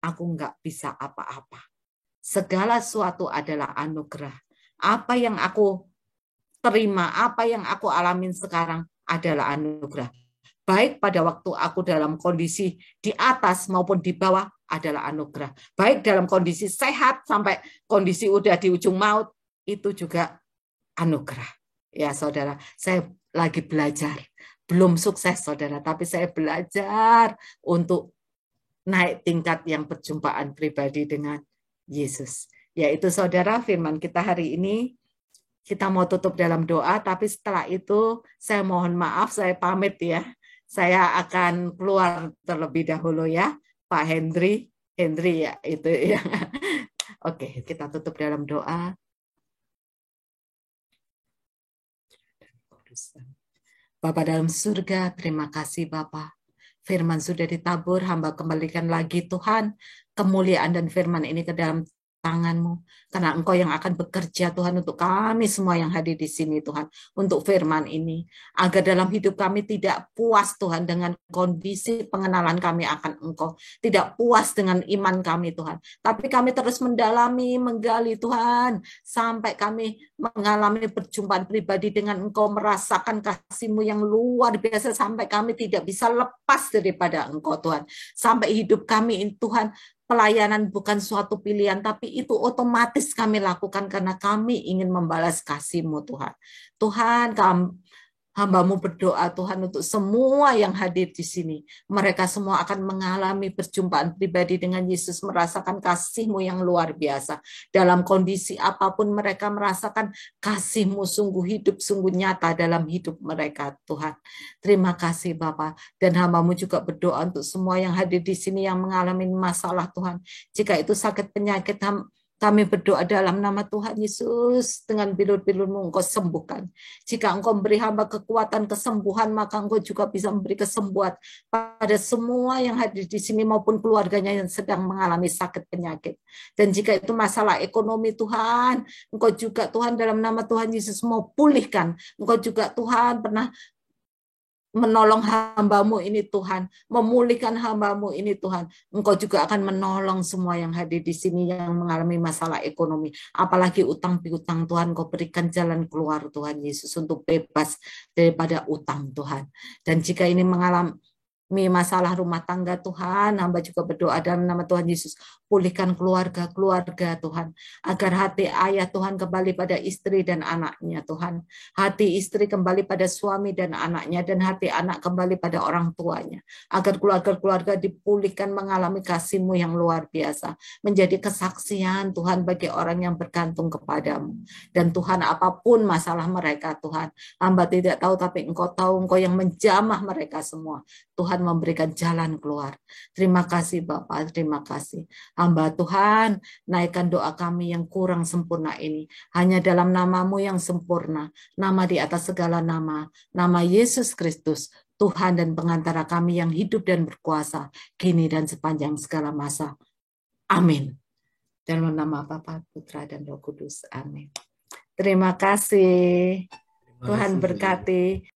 aku nggak bisa apa-apa. Segala sesuatu adalah anugerah. Apa yang aku terima, apa yang aku alamin sekarang adalah anugerah. Baik pada waktu aku dalam kondisi di atas maupun di bawah adalah anugerah. Baik dalam kondisi sehat sampai kondisi udah di ujung maut, itu juga anugerah. Ya saudara, saya lagi belajar. Belum sukses saudara, tapi saya belajar untuk naik tingkat yang perjumpaan pribadi dengan Yesus. Yaitu saudara, firman kita hari ini, kita mau tutup dalam doa, tapi setelah itu saya mohon maaf, saya pamit ya. Saya akan keluar terlebih dahulu ya, Pak Hendri ya, itu ya. Oke, kita tutup dalam doa. Bapa dalam surga, terima kasih Bapa. Firman sudah ditabur, hamba kembalikan lagi Tuhan, kemuliaan dan firman ini ke dalam tangan-Mu. Karena Engkau yang akan bekerja Tuhan untuk kami semua yang hadir di sini Tuhan. Untuk firman ini. Agar dalam hidup kami tidak puas Tuhan dengan kondisi pengenalan kami akan Engkau. Tidak puas dengan iman kami Tuhan. Tapi kami terus mendalami, menggali Tuhan. Sampai kami mengalami perjumpaan pribadi dengan Engkau. Merasakan kasih-Mu yang luar biasa. Sampai kami tidak bisa lepas daripada Engkau Tuhan. Sampai hidup kami Tuhan, pelayanan bukan suatu pilihan, tapi itu otomatis kami lakukan karena kami ingin membalas kasih-Mu Tuhan. Tuhan, hamba-Mu berdoa Tuhan untuk semua yang hadir di sini. Mereka semua akan mengalami perjumpaan pribadi dengan Yesus, merasakan kasih-Mu yang luar biasa. Dalam kondisi apapun mereka merasakan kasih-Mu sungguh hidup, sungguh nyata dalam hidup mereka Tuhan. Terima kasih Bapa. Dan hamba-Mu juga berdoa untuk semua yang hadir di sini yang mengalami masalah Tuhan. Jika itu sakit penyakit, kami berdoa dalam nama Tuhan Yesus, dengan bilur-bilur-Mu Engkau sembuhkan. Jika Engkau memberi hamba kekuatan kesembuhan, maka Engkau juga bisa memberi kesembuhan pada semua yang hadir di sini maupun keluarganya yang sedang mengalami sakit penyakit. Dan jika itu masalah ekonomi Tuhan, Engkau juga Tuhan dalam nama Tuhan Yesus mau pulihkan. Engkau juga Tuhan pernah menolong hamba-Mu ini Tuhan, memulihkan hamba-Mu ini Tuhan. Engkau juga akan menolong semua yang hadir di sini yang mengalami masalah ekonomi, apalagi utang piutang Tuhan. Engkau berikan jalan keluar Tuhan Yesus untuk bebas daripada utang Tuhan. Dan jika ini mengalami masalah rumah tangga Tuhan, hamba juga berdoa dalam nama Tuhan Yesus, pulihkan keluarga-keluarga Tuhan, agar hati ayah Tuhan kembali pada istri dan anaknya Tuhan, hati istri kembali pada suami dan anaknya, dan hati anak kembali pada orang tuanya, agar keluarga-keluarga dipulihkan mengalami kasih-Mu yang luar biasa, menjadi kesaksian Tuhan bagi orang yang bergantung kepadamu. Dan Tuhan, apapun masalah mereka Tuhan, hamba tidak tahu, tapi Engkau tahu, Engkau yang menjamah mereka semua. Tuhan memberikan jalan keluar. Terima kasih Bapak, terima kasih. Hamba Tuhan, naikkan doa kami yang kurang sempurna ini. Hanya dalam nama-Mu yang sempurna, nama di atas segala nama, nama Yesus Kristus, Tuhan dan pengantara kami yang hidup dan berkuasa, kini dan sepanjang segala masa. Amin. Dalam nama Bapa, Putra, dan Roh Kudus. Amin. Terima kasih. Tuhan berkati.